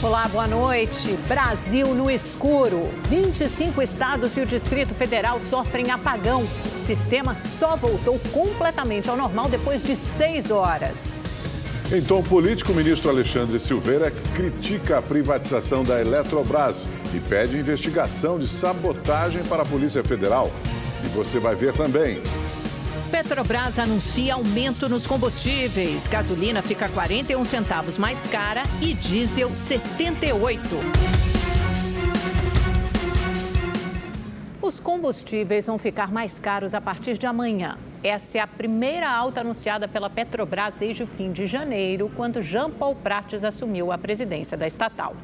Olá, boa noite. Brasil no escuro. 25 estados e o Distrito Federal sofrem apagão. O sistema só voltou completamente ao normal depois de 6 horas. Em tom político, o ministro Alexandre Silveira critica a privatização da Eletrobras e pede investigação de sabotagem para a Polícia Federal. E você vai ver também. Petrobras anuncia aumento nos combustíveis. Gasolina fica 41 centavos mais cara e diesel 78. Os combustíveis vão ficar mais caros a partir de amanhã. Essa é a primeira alta anunciada pela Petrobras desde o fim de janeiro, quando Jean Paul Prates assumiu a presidência da estatal.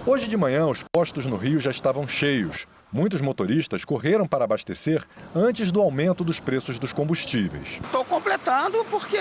Hoje de manhã, os postos no Rio já estavam cheios. Muitos motoristas correram para abastecer antes do aumento dos preços dos combustíveis. Estou completando porque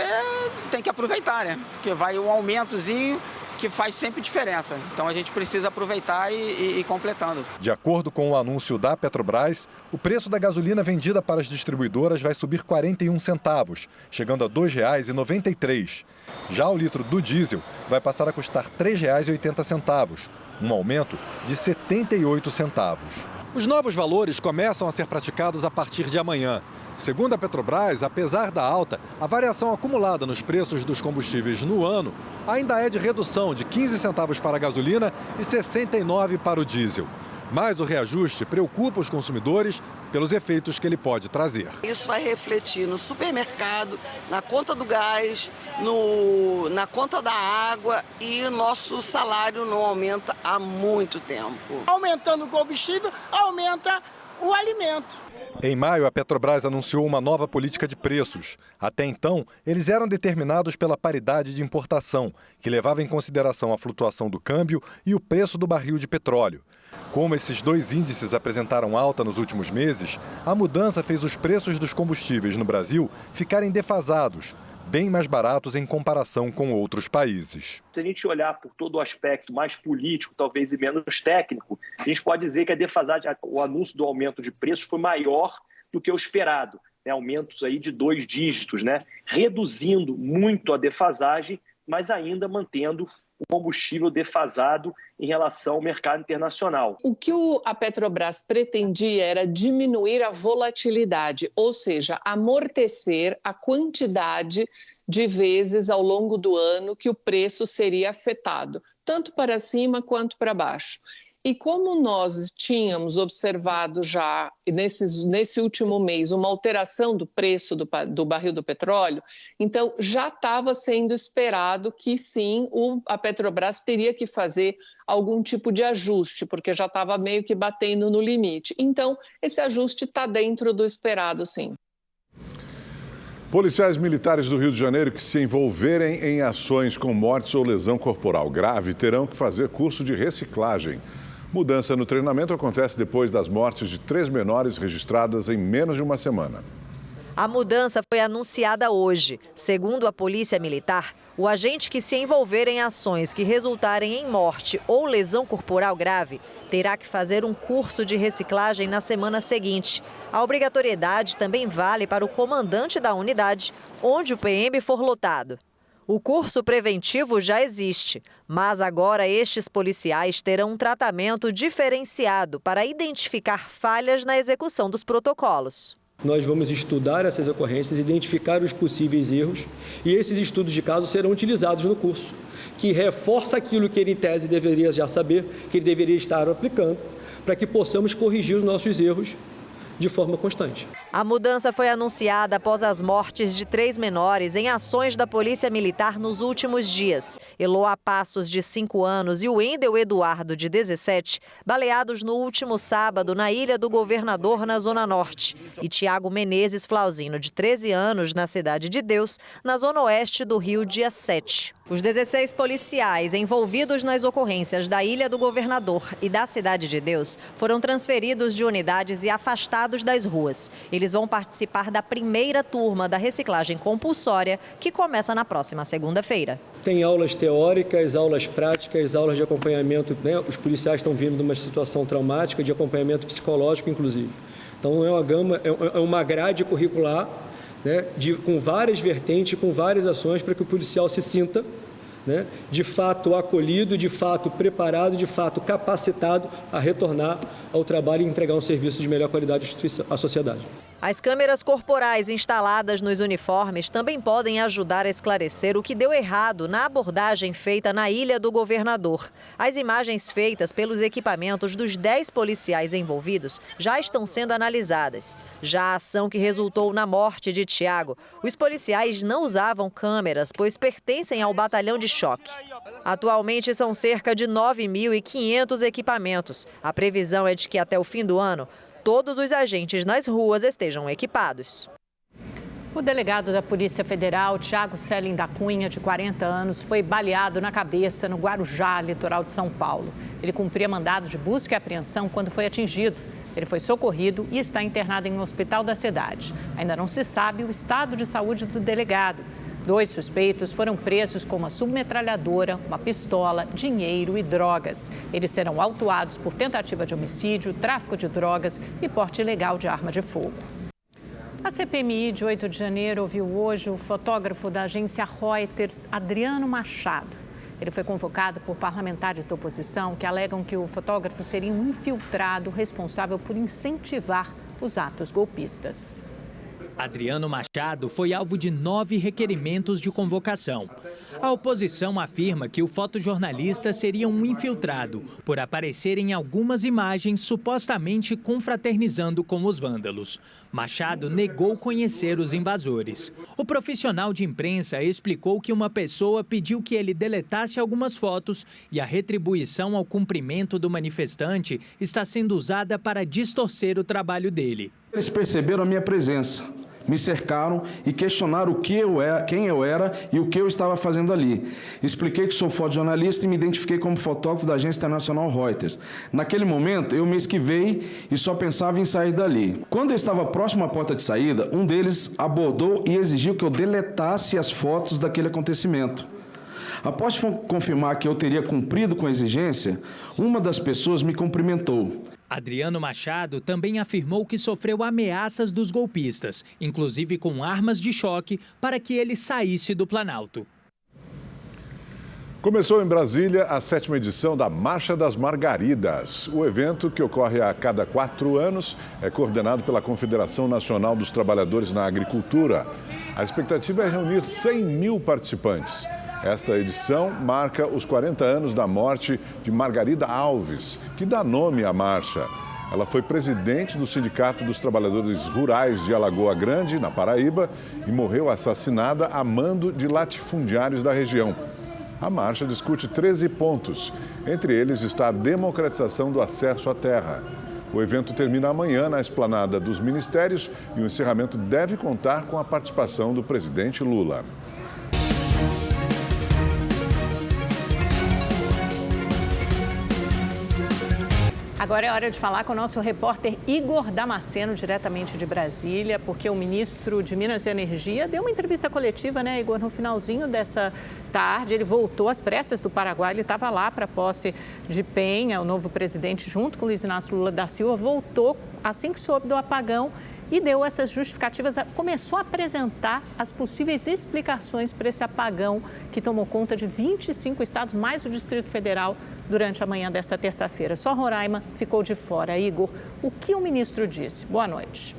tem que aproveitar, né? Porque vai um aumentozinho que faz sempre diferença. Então a gente precisa aproveitar e ir completando. De acordo com o anúncio da Petrobras, o preço da gasolina vendida para as distribuidoras vai subir 41 centavos, chegando a R$ 2,93. Já o litro do diesel vai passar a custar R$ 3,80, um aumento de 78 centavos. Os novos valores começam a ser praticados a partir de amanhã. Segundo a Petrobras, apesar da alta, a variação acumulada nos preços dos combustíveis no ano ainda é de redução de 15 centavos para a gasolina e 69 para o diesel. Mas o reajuste preocupa os consumidores pelos efeitos que ele pode trazer. Isso vai refletir no supermercado, na conta do gás, na conta da água, e nosso salário não aumenta há muito tempo. Aumentando o combustível, aumenta o alimento. Em maio, a Petrobras anunciou uma nova política de preços. Até então, eles eram determinados pela paridade de importação, que levava em consideração a flutuação do câmbio e o preço do barril de petróleo. Como esses dois índices apresentaram alta nos últimos meses, a mudança fez os preços dos combustíveis no Brasil ficarem defasados, bem mais baratos em comparação com outros países. Se a gente olhar por todo o aspecto mais político, talvez, e menos técnico, a gente pode dizer que a defasagem, o anúncio do aumento de preços foi maior do que o esperado, né? Aumentos aí de 2 dígitos, né? Reduzindo muito a defasagem, mas ainda mantendo o combustível defasado em relação ao mercado internacional. O que a Petrobras pretendia era diminuir a volatilidade, ou seja, amortecer a quantidade de vezes ao longo do ano que o preço seria afetado, tanto para cima quanto para baixo. E como nós tínhamos observado já nesse último mês uma alteração do preço do barril do petróleo, então já estava sendo esperado que sim, a Petrobras teria que fazer algum tipo de ajuste, porque já estava meio que batendo no limite. Então, esse ajuste está dentro do esperado, sim. Policiais militares do Rio de Janeiro que se envolverem em ações com mortes ou lesão corporal grave terão que fazer curso de reciclagem. Mudança no treinamento acontece depois das mortes de 3 menores registradas em menos de uma semana. A mudança foi anunciada hoje. Segundo a Polícia Militar, o agente que se envolver em ações que resultarem em morte ou lesão corporal grave terá que fazer um curso de reciclagem na semana seguinte. A obrigatoriedade também vale para o comandante da unidade, onde o PM for lotado. O curso preventivo já existe, mas agora estes policiais terão um tratamento diferenciado para identificar falhas na execução dos protocolos. Nós vamos estudar essas ocorrências, identificar os possíveis erros, e esses estudos de caso serão utilizados no curso, que reforça aquilo que ele, em tese, deveria já saber, que ele deveria estar aplicando, para que possamos corrigir os nossos erros de forma constante. A mudança foi anunciada após as mortes de 3 menores em ações da Polícia Militar nos últimos dias. Eloá Passos, de 5 anos, e o Wendel Eduardo, de 17, baleados no último sábado na Ilha do Governador, na Zona Norte. E Tiago Menezes Flauzino, de 13 anos, na Cidade de Deus, na Zona Oeste do Rio, dia 7. Os 16 policiais envolvidos nas ocorrências da Ilha do Governador e da Cidade de Deus foram transferidos de unidades e afastados das ruas. Eles vão participar da primeira turma da reciclagem compulsória, que começa na próxima segunda-feira. Tem aulas teóricas, aulas práticas, aulas de acompanhamento, né? Os policiais estão vindo de uma situação traumática, de acompanhamento psicológico, inclusive. Então, é uma grade curricular, né, com várias vertentes, com várias ações, para que o policial se sinta, né, de fato acolhido, de fato preparado, de fato capacitado a retornar ao trabalho e entregar um serviço de melhor qualidade à sociedade. As câmeras corporais instaladas nos uniformes também podem ajudar a esclarecer o que deu errado na abordagem feita na Ilha do Governador. As imagens feitas pelos equipamentos dos 10 policiais envolvidos já estão sendo analisadas. Já a ação que resultou na morte de Tiago, os policiais não usavam câmeras, pois pertencem ao batalhão de choque. Atualmente são cerca de 9.500 equipamentos. A previsão é de que até o fim do ano, todos os agentes nas ruas estejam equipados. O delegado da Polícia Federal, Tiago Selin da Cunha, de 40 anos, foi baleado na cabeça no Guarujá, litoral de São Paulo. Ele cumpria mandado de busca e apreensão quando foi atingido. Ele foi socorrido e está internado em um hospital da cidade. Ainda não se sabe o estado de saúde do delegado. 2 suspeitos foram presos com uma submetralhadora, uma pistola, dinheiro e drogas. Eles serão autuados por tentativa de homicídio, tráfico de drogas e porte ilegal de arma de fogo. A CPMI de 8 de janeiro ouviu hoje o fotógrafo da agência Reuters, Adriano Machado. Ele foi convocado por parlamentares da oposição que alegam que o fotógrafo seria um infiltrado responsável por incentivar os atos golpistas. Adriano Machado foi alvo de 9 requerimentos de convocação. A oposição afirma que o fotojornalista seria um infiltrado por aparecer em algumas imagens supostamente confraternizando com os vândalos. Machado negou conhecer os invasores. O profissional de imprensa explicou que uma pessoa pediu que ele deletasse algumas fotos e a retribuição ao cumprimento do manifestante está sendo usada para distorcer o trabalho dele. Eles perceberam a minha presença. Me cercaram e questionaram quem eu era e o que eu estava fazendo ali. Expliquei que sou fotojornalista e me identifiquei como fotógrafo da agência internacional Reuters. Naquele momento, eu me esquivei e só pensava em sair dali. Quando eu estava próximo à porta de saída, um deles abordou e exigiu que eu deletasse as fotos daquele acontecimento. Após confirmar que eu teria cumprido com a exigência, uma das pessoas me cumprimentou. Adriano Machado também afirmou que sofreu ameaças dos golpistas, inclusive com armas de choque, para que ele saísse do Planalto. Começou em Brasília a 7ª edição da Marcha das Margaridas. O evento, que ocorre a cada 4 anos, é coordenado pela Confederação Nacional dos Trabalhadores na Agricultura. A expectativa é reunir 100 mil participantes. Esta edição marca os 40 anos da morte de Margarida Alves, que dá nome à marcha. Ela foi presidente do Sindicato dos Trabalhadores Rurais de Alagoa Grande, na Paraíba, e morreu assassinada a mando de latifundiários da região. A marcha discute 13 pontos. Entre eles está a democratização do acesso à terra. O evento termina amanhã na esplanada dos ministérios e o encerramento deve contar com a participação do presidente Lula. Agora é hora de falar com o nosso repórter Igor Damasceno, diretamente de Brasília, porque o ministro de Minas e Energia deu uma entrevista coletiva, né, Igor, no finalzinho dessa tarde. Ele voltou às pressas do Paraguai, ele estava lá para a posse de Penha, o novo presidente, junto com Luiz Inácio Lula da Silva, voltou assim que soube do apagão e deu essas justificativas, começou a apresentar as possíveis explicações para esse apagão que tomou conta de 25 estados, mais o Distrito Federal, durante a manhã desta terça-feira. Só Roraima ficou de fora. Igor, o que o ministro disse? Boa noite.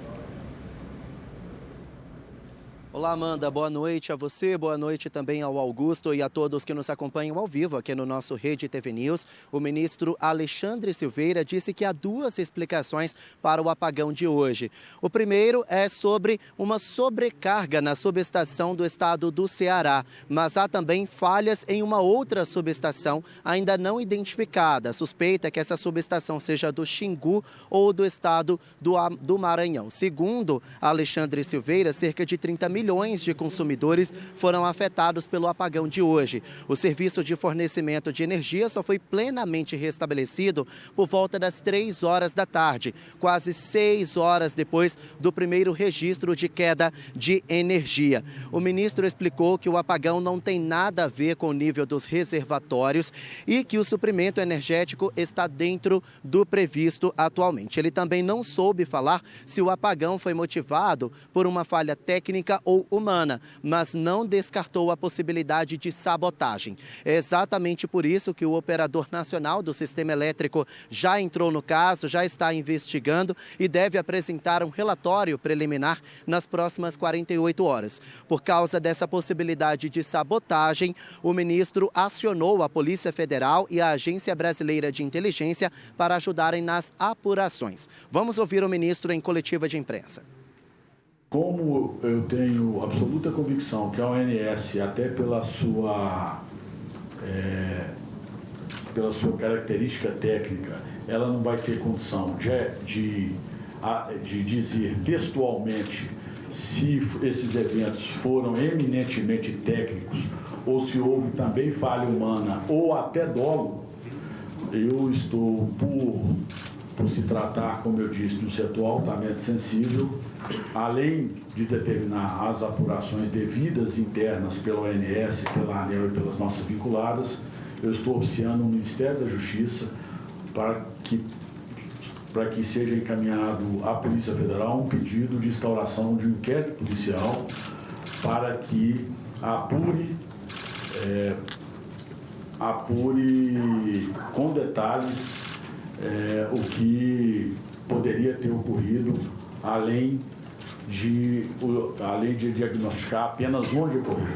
Olá, Amanda. Boa noite a você, boa noite também ao Augusto e a todos que nos acompanham ao vivo aqui no nosso Rede TV News. O ministro Alexandre Silveira disse que há 2 explicações para o apagão de hoje. O primeiro é sobre uma sobrecarga na subestação do estado do Ceará, mas há também falhas em uma outra subestação ainda não identificada. A suspeita é que essa subestação seja do Xingu ou do estado do Maranhão. Segundo Alexandre Silveira, cerca de 30 milhões de consumidores foram afetados pelo apagão de hoje. O serviço de fornecimento de energia só foi plenamente restabelecido por volta das 3 horas da tarde, quase 6 horas depois do primeiro registro de queda de energia. O ministro explicou que o apagão não tem nada a ver com o nível dos reservatórios e que o suprimento energético está dentro do previsto atualmente. Ele também não soube falar se o apagão foi motivado por uma falha técnica ou ou humana, mas não descartou a possibilidade de sabotagem. É exatamente por isso que o Operador Nacional do Sistema Elétrico já entrou no caso, já está investigando e deve apresentar um relatório preliminar nas próximas 48 horas. Por causa dessa possibilidade de sabotagem, o ministro acionou a Polícia Federal e a Agência Brasileira de Inteligência para ajudarem nas apurações. Vamos ouvir o ministro em coletiva de imprensa. Como eu tenho absoluta convicção que a ONS, até pela sua característica técnica, ela não vai ter condição de dizer textualmente se esses eventos foram eminentemente técnicos ou se houve também falha humana ou até dolo, eu estou, por se tratar, como eu disse, de um setor altamente sensível, além de determinar as apurações devidas internas pela ONS, pela ANEEL e pelas nossas vinculadas, eu estou oficiando no Ministério da Justiça para que seja encaminhado à Polícia Federal um pedido de instauração de um inquérito policial para que apure com detalhes o que poderia ter ocorrido, além de diagnosticar apenas onde ocorreu.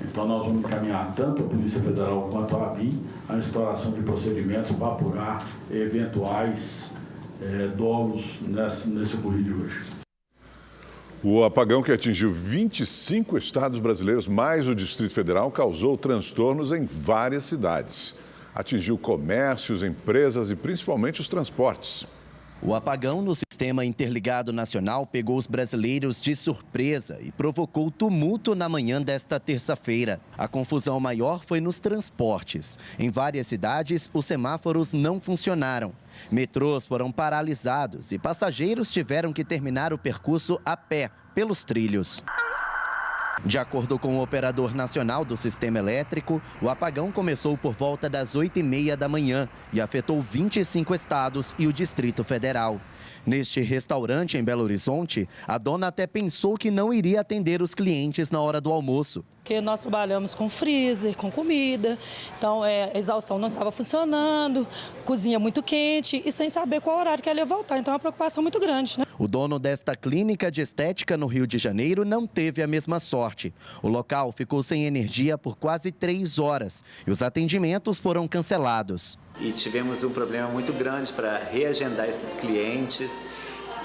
Então, nós vamos encaminhar tanto a Polícia Federal quanto a ABIN a instauração de procedimentos para apurar eventuais dolos nesse ocorrido de hoje. O apagão que atingiu 25 estados brasileiros, mais o Distrito Federal, causou transtornos em várias cidades. Atingiu comércios, empresas e principalmente os transportes. O apagão no Sistema Interligado Nacional pegou os brasileiros de surpresa e provocou tumulto na manhã desta terça-feira. A confusão maior foi nos transportes. Em várias cidades, os semáforos não funcionaram. Metrôs foram paralisados e passageiros tiveram que terminar o percurso a pé, pelos trilhos. De acordo com o Operador Nacional do Sistema Elétrico, o apagão começou por volta das 8h30 da manhã e afetou 25 estados e o Distrito Federal. Neste restaurante em Belo Horizonte, a dona até pensou que não iria atender os clientes na hora do almoço. Porque nós trabalhamos com freezer, com comida, então a exaustão não estava funcionando, cozinha muito quente e sem saber qual horário que ela ia voltar, então é uma preocupação muito grande, né? O dono desta clínica de estética no Rio de Janeiro não teve a mesma sorte. O local ficou sem energia por quase 3 horas e os atendimentos foram cancelados. E tivemos um problema muito grande para reagendar esses clientes.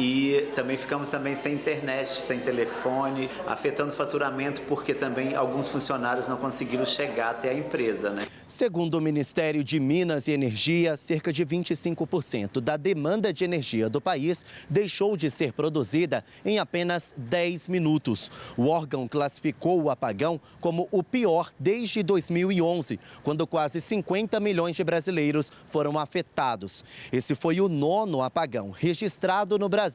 E também ficamos sem internet, sem telefone, afetando o faturamento porque também alguns funcionários não conseguiram chegar até a empresa, né? Segundo o Ministério de Minas e Energia, cerca de 25% da demanda de energia do país deixou de ser produzida em apenas 10 minutos. O órgão classificou o apagão como o pior desde 2011, quando quase 50 milhões de brasileiros foram afetados. Esse foi o 9º apagão registrado no Brasil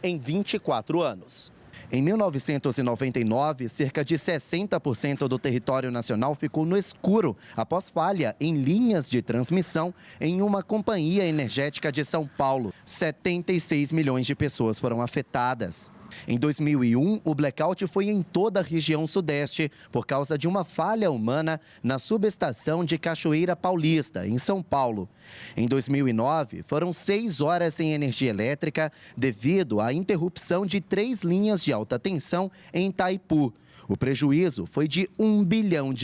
em 24 anos. Em 1999, cerca de 60% do território nacional ficou no escuro após falha em linhas de transmissão em uma companhia energética de São Paulo. 76 milhões de pessoas foram afetadas. Em 2001, o blackout foi em toda a região sudeste por causa de uma falha humana na subestação de Cachoeira Paulista, em São Paulo. Em 2009, foram 6 horas sem energia elétrica devido à interrupção de 3 linhas de alta tensão em Itaipu. O prejuízo foi de R$1 bilhão.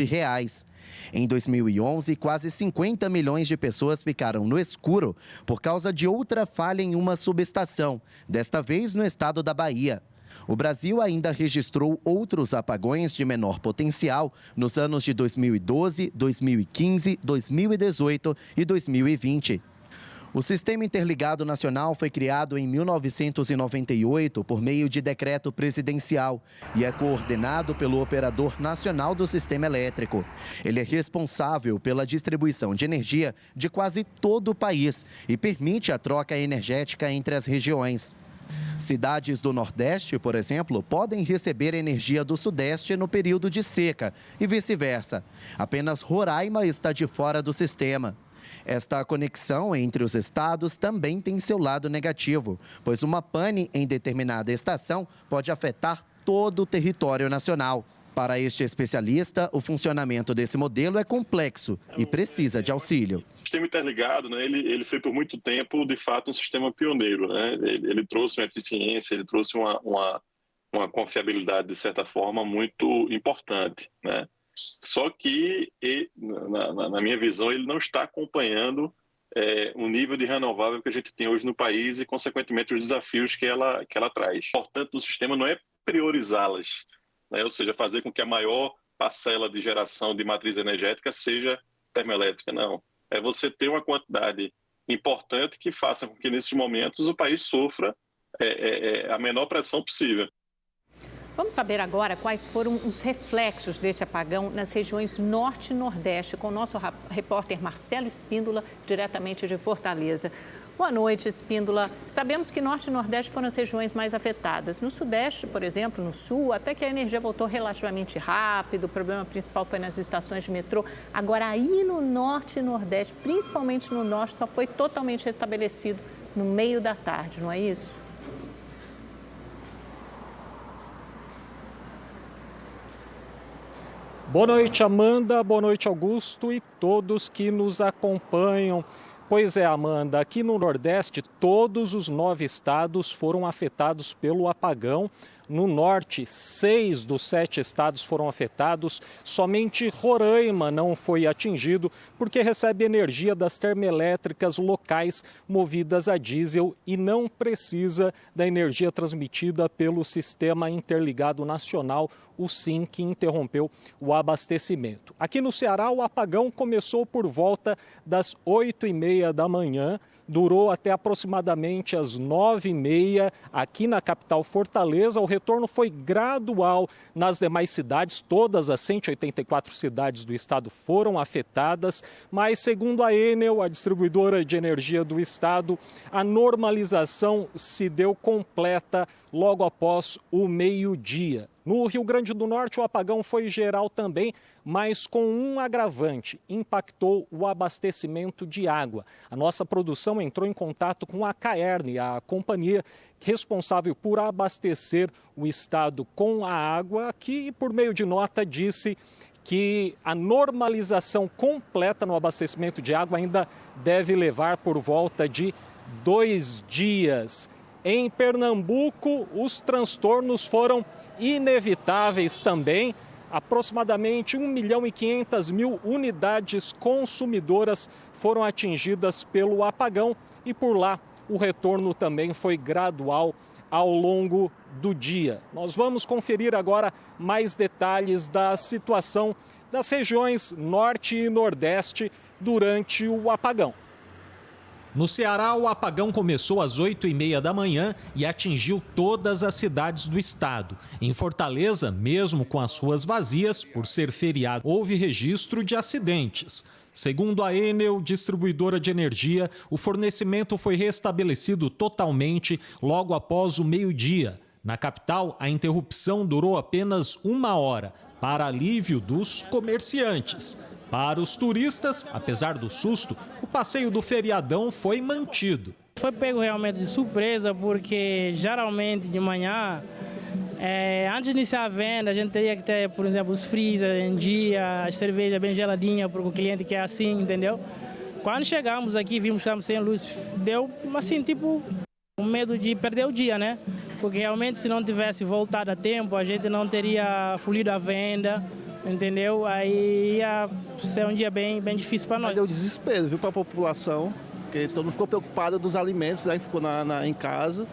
Em 2011, quase 50 milhões de pessoas ficaram no escuro por causa de outra falha em uma subestação, desta vez no estado da Bahia. O Brasil ainda registrou outros apagões de menor potencial nos anos de 2012, 2015, 2018 e 2020. O Sistema Interligado Nacional foi criado em 1998 por meio de decreto presidencial e é coordenado pelo Operador Nacional do Sistema Elétrico. Ele é responsável pela distribuição de energia de quase todo o país e permite a troca energética entre as regiões. Cidades do Nordeste, por exemplo, podem receber energia do Sudeste no período de seca e vice-versa. Apenas Roraima está de fora do sistema. Esta conexão entre os estados também tem seu lado negativo, pois uma pane em determinada estação pode afetar todo o território nacional. Para este especialista, o funcionamento desse modelo é complexo e precisa de auxílio. O sistema interligado, né, ele foi por muito tempo, de fato, um sistema pioneiro, né? Ele trouxe uma eficiência, ele trouxe uma confiabilidade, de certa forma, muito importante, né? Só que, na minha visão, ele não está acompanhando o nível de renovável que a gente tem hoje no país e, consequentemente, os desafios que ela traz. O importante do sistema não é priorizá-las, né? Ou seja, fazer com que a maior parcela de geração de matriz energética seja termoelétrica, não. É você ter uma quantidade importante que faça com que, nesses momentos, o país sofra a menor pressão possível. Vamos saber agora quais foram os reflexos desse apagão nas regiões Norte e Nordeste, com o nosso repórter Marcelo Espíndola, diretamente de Fortaleza. Boa noite, Espíndola. Sabemos que Norte e Nordeste foram as regiões mais afetadas. No Sudeste, por exemplo, no Sul, até que a energia voltou relativamente rápido. O problema principal foi nas estações de metrô. Agora, aí no Norte e Nordeste, principalmente no Norte, só foi totalmente restabelecido no meio da tarde, não é isso? Boa noite, Amanda. Boa noite, Augusto e todos que nos acompanham. Pois é, Amanda, aqui no Nordeste, todos os 9 estados foram afetados pelo apagão. No Norte, 6 dos 7 estados foram afetados. Somente Roraima não foi atingido porque recebe energia das termoelétricas locais movidas a diesel e não precisa da energia transmitida pelo Sistema Interligado Nacional, o SIN, que interrompeu o abastecimento. Aqui no Ceará, o apagão começou por volta das 8h30 da manhã. Durou até aproximadamente às 9h30 aqui na capital Fortaleza. O retorno foi gradual nas demais cidades. Todas as 184 cidades do estado foram afetadas, mas segundo a Enel, a distribuidora de energia do estado, a normalização se deu completa logo após o meio-dia. No Rio Grande do Norte, o apagão foi geral também, mas com um agravante: impactou o abastecimento de água. A nossa produção entrou em contato com a Caerne, a companhia responsável por abastecer o estado com a água, que, por meio de nota, disse que a normalização completa no abastecimento de água ainda deve levar por volta de 2 dias. Em Pernambuco, os transtornos foram inevitáveis também. Aproximadamente 1.500.000 unidades consumidoras foram atingidas pelo apagão e por lá o retorno também foi gradual ao longo do dia. Nós vamos conferir agora mais detalhes da situação das regiões Norte e Nordeste durante o apagão. No Ceará, o apagão começou às 8h30 da manhã e atingiu todas as cidades do estado. Em Fortaleza, mesmo com as ruas vazias, por ser feriado, houve registro de acidentes. Segundo a Enel, distribuidora de energia, o fornecimento foi restabelecido totalmente logo após o meio-dia. Na capital, a interrupção durou apenas 1 hora, para alívio dos comerciantes. Para os turistas, apesar do susto, o passeio do feriadão foi mantido. Foi pego realmente de surpresa, porque geralmente de manhã, antes de iniciar a venda, a gente teria que ter, por exemplo, os freezer em dia, a cerveja bem geladinha para o cliente que é assim, entendeu? Quando chegamos aqui, vimos que estávamos sem luz, deu assim, tipo, um medo de perder o dia, né? Porque realmente, se não tivesse voltado a tempo, a gente não teria fluído a venda. Entendeu? Aí ia ser um dia bem difícil para nós. Deu desespero, viu, para a população, porque todo mundo ficou preocupado dos alimentos, né, que ficou em casa,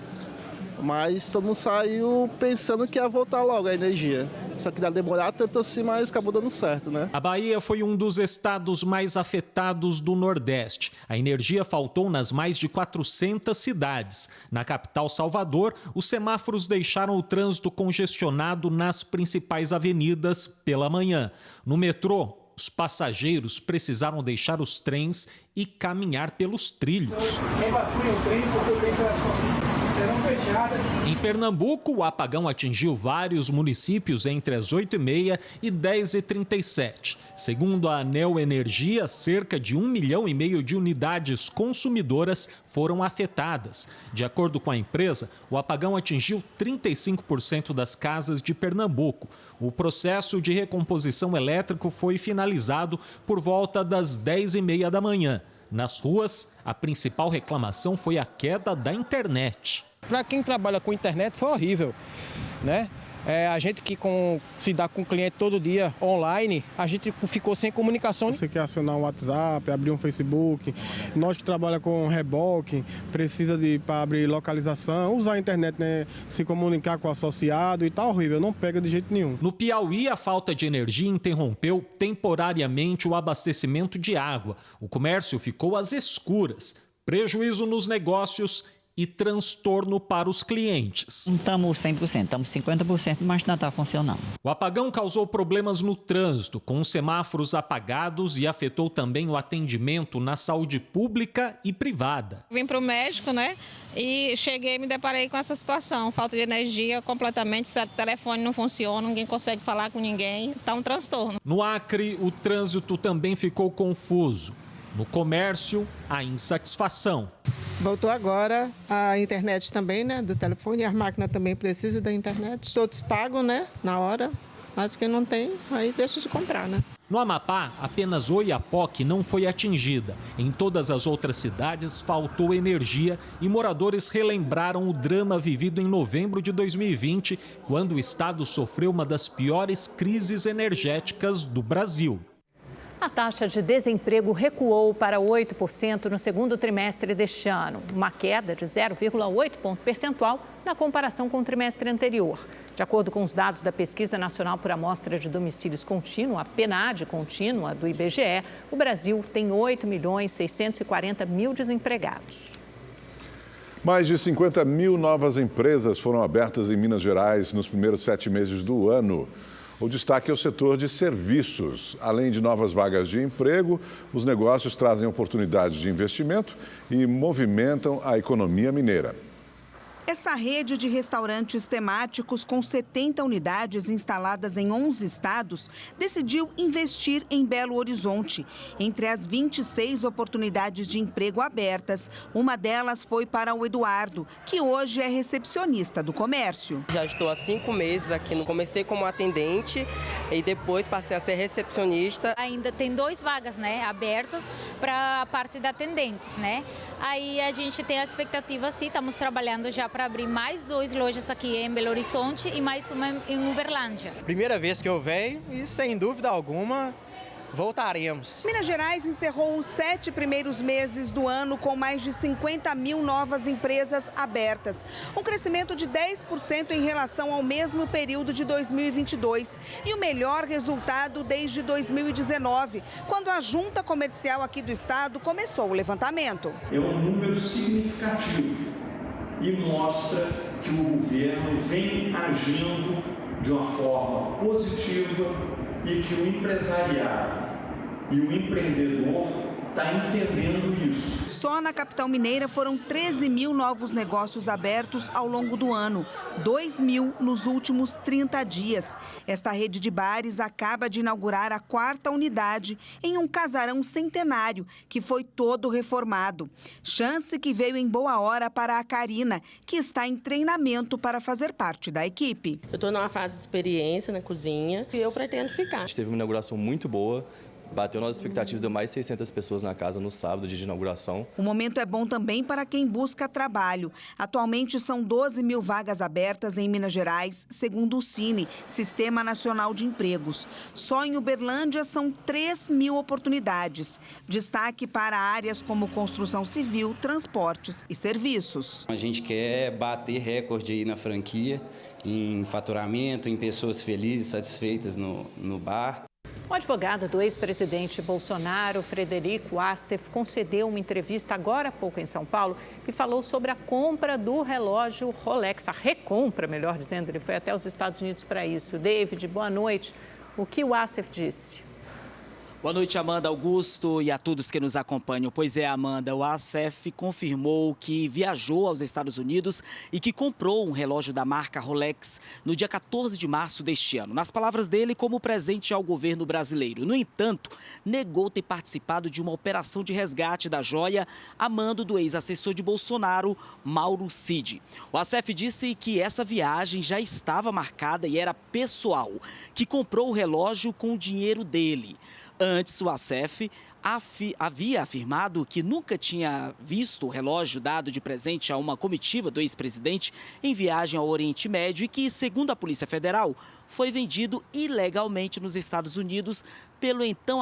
mas todo mundo saiu pensando que ia voltar logo a energia. Só que ia demorar tanto assim, mas acabou dando certo, né? A Bahia foi um dos estados mais afetados do Nordeste. A energia faltou nas mais de 400 cidades. Na capital, Salvador, os semáforos deixaram o trânsito congestionado nas principais avenidas pela manhã. No metrô, os passageiros precisaram deixar os trens e caminhar pelos trilhos. Evacue o trem porque o trem será serão fechadas. Em Pernambuco, o apagão atingiu vários municípios entre as 8h30 e 10h37. Segundo a ANEEL Energia, cerca de 1,5 milhão de unidades consumidoras foram afetadas. De acordo com a empresa, o apagão atingiu 35% das casas de Pernambuco. O processo de recomposição elétrico foi finalizado por volta das 10h30 da manhã. Nas ruas, a principal reclamação foi a queda da internet. Para quem trabalha com internet foi horrível, né? A gente que se dá com o cliente todo dia online, a gente ficou sem comunicação. Você quer acionar um WhatsApp, abrir um Facebook, nós que trabalhamos com reboque, precisa para abrir localização, usar a internet, né? Se comunicar com o associado e tá horrível, não pega de jeito nenhum. No Piauí, a falta de energia interrompeu temporariamente o abastecimento de água. O comércio ficou às escuras, prejuízo nos negócios e transtorno para os clientes. Não estamos 100%, estamos 50%, mas não está funcionando. O apagão causou problemas no trânsito, com os semáforos apagados e afetou também o atendimento na saúde pública e privada. Vim para o médico, né? E cheguei e me deparei com essa situação. Falta de energia completamente, o telefone não funciona, ninguém consegue falar com ninguém, está um transtorno. No Acre, o trânsito também ficou confuso. No comércio, a insatisfação. Voltou agora a internet também, né, do telefone, e as máquinas também precisam da internet. Todos pagam, né, na hora, mas quem não tem, aí deixa de comprar, né. No Amapá, apenas Oiapoque não foi atingida. Em todas as outras cidades, faltou energia e moradores relembraram o drama vivido em novembro de 2020, quando o estado sofreu uma das piores crises energéticas do Brasil. A taxa de desemprego recuou para 8% no segundo trimestre deste ano, uma queda de 0,8 ponto percentual na comparação com o trimestre anterior. De acordo com os dados da Pesquisa Nacional por Amostra de Domicílios Contínua, a PNAD contínua do IBGE, o Brasil tem 8.640.000 desempregados. Mais de 50 mil novas empresas foram abertas em Minas Gerais nos primeiros 7 meses do ano. O destaque é o setor de serviços. Além de novas vagas de emprego, os negócios trazem oportunidades de investimento e movimentam a economia mineira. Essa rede de restaurantes temáticos com 70 unidades instaladas em 11 estados decidiu investir em Belo Horizonte. Entre as 26 oportunidades de emprego abertas, uma delas foi para o Eduardo, que hoje é recepcionista do comércio. Já estou há 5 meses aqui. Comecei como atendente e depois passei a ser recepcionista. Ainda tem 2 vagas, né, abertas para a parte de atendentes, né? Aí a gente tem a expectativa, sim, estamos trabalhando já para abrir mais 2 lojas aqui em Belo Horizonte e mais uma em Uberlândia. Primeira vez que eu venho e, sem dúvida alguma, voltaremos. Minas Gerais encerrou os 7 primeiros meses do ano com mais de 50 mil novas empresas abertas. Um crescimento de 10% em relação ao mesmo período de 2022 e o melhor resultado desde 2019, quando a Junta Comercial aqui do estado começou o levantamento. É um número significativo e mostra que o governo vem agindo de uma forma positiva e que o empresariado e o empreendedor está entendendo isso. Só na capital mineira foram 13 mil novos negócios abertos ao longo do ano, 2 mil nos últimos 30 dias. Esta rede de bares acaba de inaugurar a 4ª unidade em um casarão centenário, que foi todo reformado. Chance que veio em boa hora para a Karina, que está em treinamento para fazer parte da equipe. Eu estou numa fase de experiência na cozinha e eu pretendo ficar. A gente teve uma inauguração muito boa. Bateu nossas expectativas, deu mais de 600 pessoas na casa no sábado, dia de inauguração. O momento é bom também para quem busca trabalho. Atualmente são 12 mil vagas abertas em Minas Gerais, segundo o Cine, Sistema Nacional de Empregos. Só em Uberlândia são 3 mil oportunidades. Destaque para áreas como construção civil, transportes e serviços. A gente quer bater recorde aí na franquia, em faturamento, em pessoas felizes, satisfeitas no bar. O advogado do ex-presidente Bolsonaro, Frederico Wassef, concedeu uma entrevista agora há pouco em São Paulo e falou sobre a compra do relógio Rolex, a recompra, melhor dizendo. Ele foi até os Estados Unidos para isso. David, boa noite. O que o Wassef disse? Boa noite, Amanda, Augusto e a todos que nos acompanham. Pois é, Amanda, o ASEF confirmou que viajou aos Estados Unidos e que comprou um relógio da marca Rolex no dia 14 de março deste ano. Nas palavras dele, como presente ao governo brasileiro. No entanto, negou ter participado de uma operação de resgate da joia a mando do ex-assessor de Bolsonaro, Mauro Cid. O ASEF disse que essa viagem já estava marcada e era pessoal, que comprou o relógio com o dinheiro dele. Antes, o ASEF havia afirmado que nunca tinha visto o relógio dado de presente a uma comitiva do ex-presidente em viagem ao Oriente Médio e que, segundo a Polícia Federal, foi vendido ilegalmente nos Estados Unidos pelo então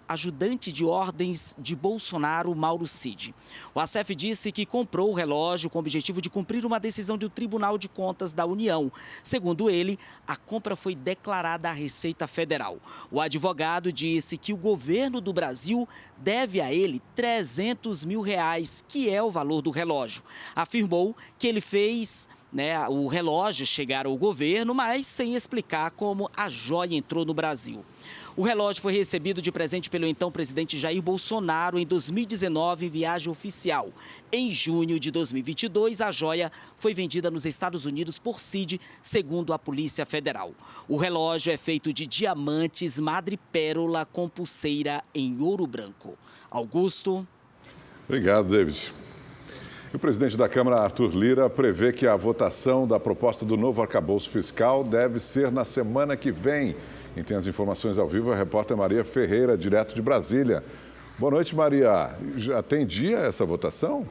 ajudante de ordens de Bolsonaro, Mauro Cid. O ASEF disse que comprou o relógio com o objetivo de cumprir uma decisão do Tribunal de Contas da União. Segundo ele, a compra foi declarada à Receita Federal. O advogado disse que o governo do Brasil deve a ele R$300 mil, que é o valor do relógio. Afirmou que ele fez o relógio chegar ao governo, mas sem explicar como a joia entrou no Brasil. O relógio foi recebido de presente pelo então presidente Jair Bolsonaro em 2019 em viagem oficial. Em junho de 2022, a joia foi vendida nos Estados Unidos por Cid, segundo a Polícia Federal. O relógio é feito de diamantes madrepérola com pulseira em ouro branco. Augusto. Obrigado, David. O presidente da Câmara, Arthur Lira, prevê que a votação da proposta do novo arcabouço fiscal deve ser na semana que vem. Quem tem as informações ao vivo é a repórter Maria Ferreira, direto de Brasília. Boa noite, Maria. Já tem dia essa votação?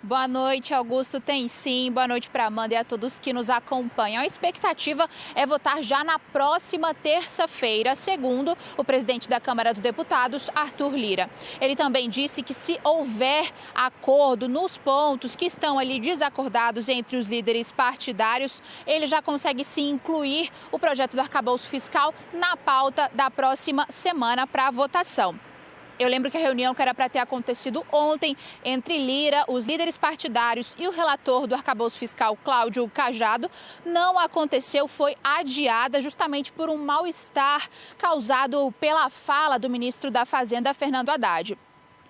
Boa noite, Augusto. Tem sim. Boa noite para a Amanda e a todos que nos acompanham. A expectativa é votar já na próxima terça-feira, segundo o presidente da Câmara dos Deputados, Arthur Lira. Ele também disse que se houver acordo nos pontos que estão ali desacordados entre os líderes partidários, ele já consegue sim incluir o projeto do arcabouço fiscal na pauta da próxima semana para votação. Eu lembro que a reunião que era para ter acontecido ontem entre Lira, os líderes partidários e o relator do arcabouço fiscal, Cláudio Cajado, não aconteceu, foi adiada justamente por um mal-estar causado pela fala do ministro da Fazenda, Fernando Haddad.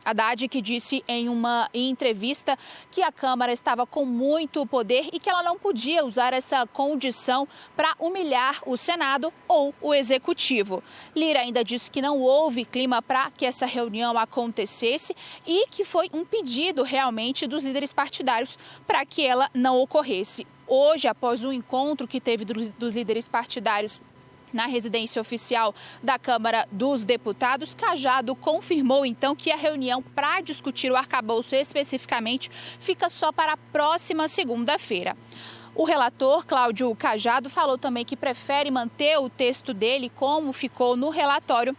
Haddad, que disse em uma entrevista que a Câmara estava com muito poder e que ela não podia usar essa condição para humilhar o Senado ou o Executivo. Lira ainda disse que não houve clima para que essa reunião acontecesse e que foi um pedido realmente dos líderes partidários para que ela não ocorresse. Hoje, após um encontro que teve dos líderes partidários na residência oficial da Câmara dos Deputados, Cajado confirmou então que a reunião para discutir o arcabouço especificamente fica só para a próxima segunda-feira. O relator, Cláudio Cajado, falou também que prefere manter o texto dele como ficou no relatório,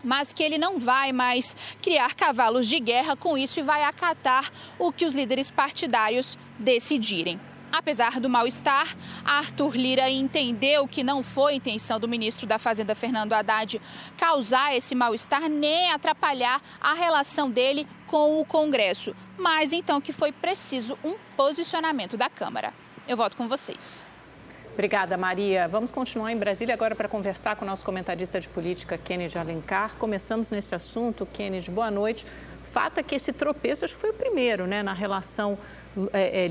mas que ele não vai mais criar cavalos de guerra com isso e vai acatar o que os líderes partidários decidirem. Apesar do mal-estar, Arthur Lira entendeu que não foi intenção do ministro da Fazenda, Fernando Haddad, causar esse mal-estar nem atrapalhar a relação dele com o Congresso, mas então que foi preciso um posicionamento da Câmara. Eu volto com vocês. Obrigada, Maria. Vamos continuar em Brasília agora para conversar com o nosso comentarista de política, Kennedy Alencar. Começamos nesse assunto. Kennedy, boa noite. Fato é que esse tropeço, acho que foi o primeiro, na relação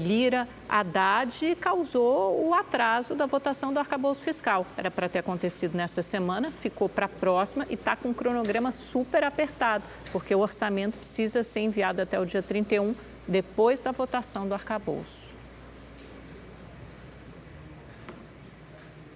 Lira-Haddad, causou o atraso da votação do arcabouço fiscal. Era para ter acontecido nessa semana, ficou para a próxima e está com um cronograma super apertado, porque o orçamento precisa ser enviado até o dia 31, depois da votação do arcabouço.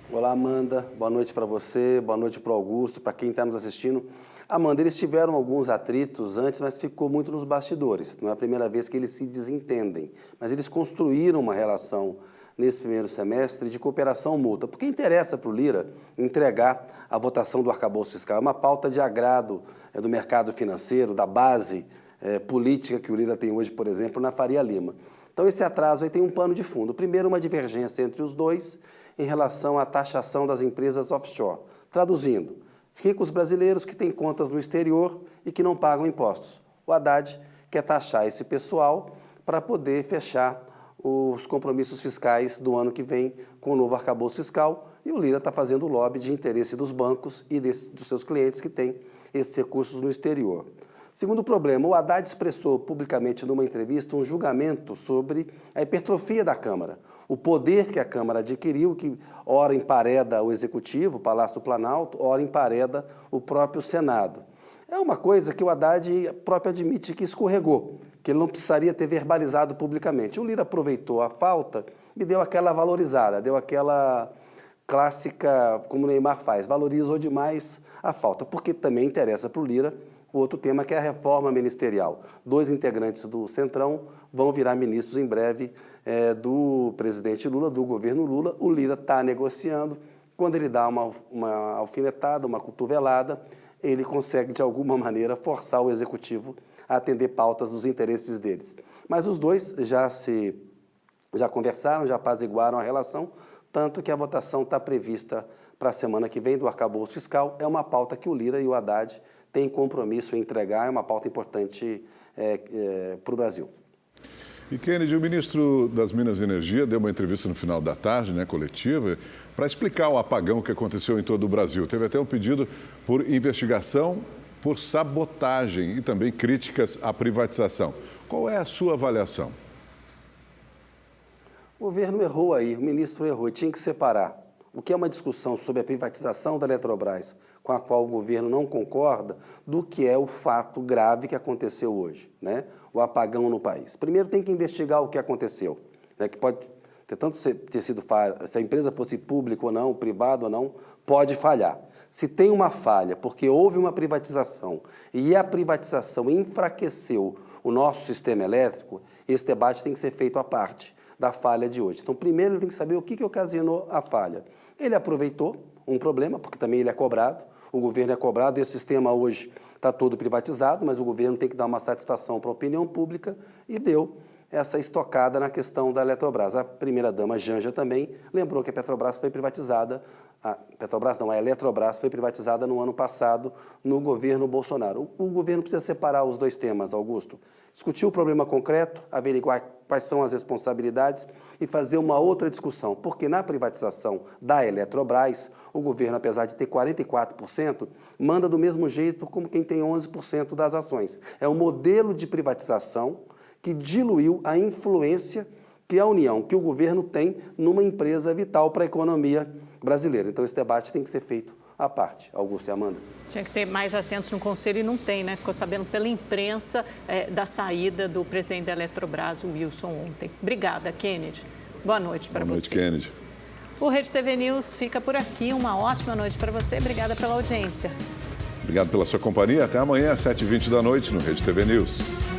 Olá, Amanda. Boa noite para você, boa noite para o Augusto, para quem está nos assistindo. Amanda, eles tiveram alguns atritos antes, mas ficou muito nos bastidores. Não é a primeira vez que eles se desentendem, mas eles construíram uma relação nesse primeiro semestre de cooperação mútua. Porque interessa para o Lira entregar a votação do arcabouço fiscal. É uma pauta de agrado do mercado financeiro, da base política que o Lira tem hoje, por exemplo, na Faria Lima. Então, esse atraso aí tem um pano de fundo. Primeiro, uma divergência entre os dois em relação à taxação das empresas offshore. Traduzindo, ricos brasileiros que têm contas no exterior e que não pagam impostos. O Haddad quer taxar esse pessoal para poder fechar os compromissos fiscais do ano que vem com o novo arcabouço fiscal, e o Lira está fazendo lobby de interesse dos bancos e dos seus clientes que têm esses recursos no exterior. Segundo problema, o Haddad expressou publicamente numa entrevista um julgamento sobre a hipertrofia da Câmara, o poder que a Câmara adquiriu, que ora empareda o Executivo, o Palácio do Planalto, ora empareda o próprio Senado. É uma coisa que o Haddad próprio admite que escorregou, que ele não precisaria ter verbalizado publicamente. O Lira aproveitou a falta e deu aquela valorizada, deu aquela clássica, como o Neymar faz, valorizou demais a falta, porque também interessa para o Lira o outro tema, que é a reforma ministerial. 2 integrantes do Centrão vão virar ministros em breve do presidente Lula, do governo Lula. O Lira está negociando. Quando ele dá uma alfinetada, uma cotovelada, ele consegue, de alguma maneira, forçar o Executivo a atender pautas dos interesses deles. Mas os dois já conversaram, já apaziguaram a relação, tanto que a votação está prevista para a semana que vem do arcabouço fiscal. É uma pauta que o Lira e o Haddad têm compromisso em entregar, é uma pauta importante para o Brasil. E, Kennedy, o ministro das Minas e Energia deu uma entrevista no final da tarde, coletiva, para explicar o apagão que aconteceu em todo o Brasil. Teve até um pedido por investigação por sabotagem e também críticas à privatização. Qual é a sua avaliação? O governo errou aí, o ministro errou, tinha que separar o que é uma discussão sobre a privatização da Eletrobras, com a qual o governo não concorda, do que é o fato grave que aconteceu hoje, o apagão no país. Primeiro tem que investigar o que aconteceu, que pode ter tanto ter sido falha, se a empresa fosse pública ou não, privada ou não, pode falhar. Se tem uma falha porque houve uma privatização e a privatização enfraqueceu o nosso sistema elétrico, esse debate tem que ser feito à parte da falha de hoje. Então, primeiro ele tem que saber o que ocasionou a falha. Ele aproveitou um problema, porque também ele é cobrado, o governo é cobrado, esse sistema hoje está todo privatizado, mas o governo tem que dar uma satisfação para a opinião pública e deu essa estocada na questão da Eletrobras. A primeira-dama Janja também lembrou que a Petrobras foi privatizada, a Eletrobras foi privatizada no ano passado no governo Bolsonaro. O governo precisa separar os dois temas, Augusto. Discutir o problema concreto, averiguar quais são as responsabilidades e fazer uma outra discussão, porque na privatização da Eletrobras, o governo, apesar de ter 44%, manda do mesmo jeito como quem tem 11% das ações. É um modelo de privatização que diluiu a influência que a União, que o governo tem numa empresa vital para a economia brasileira. Então, esse debate tem que ser feito à parte. Augusto e Amanda. Tinha que ter mais assentos no Conselho e não tem, Ficou sabendo pela imprensa da saída do presidente da Eletrobras, o Wilson, ontem. Obrigada, Kennedy. Boa noite para você. Boa noite, Kennedy. O Rede TV News fica por aqui. Uma ótima noite para você. Obrigada pela audiência. Obrigado pela sua companhia. Até amanhã, às 7h20 da noite, no Rede TV News.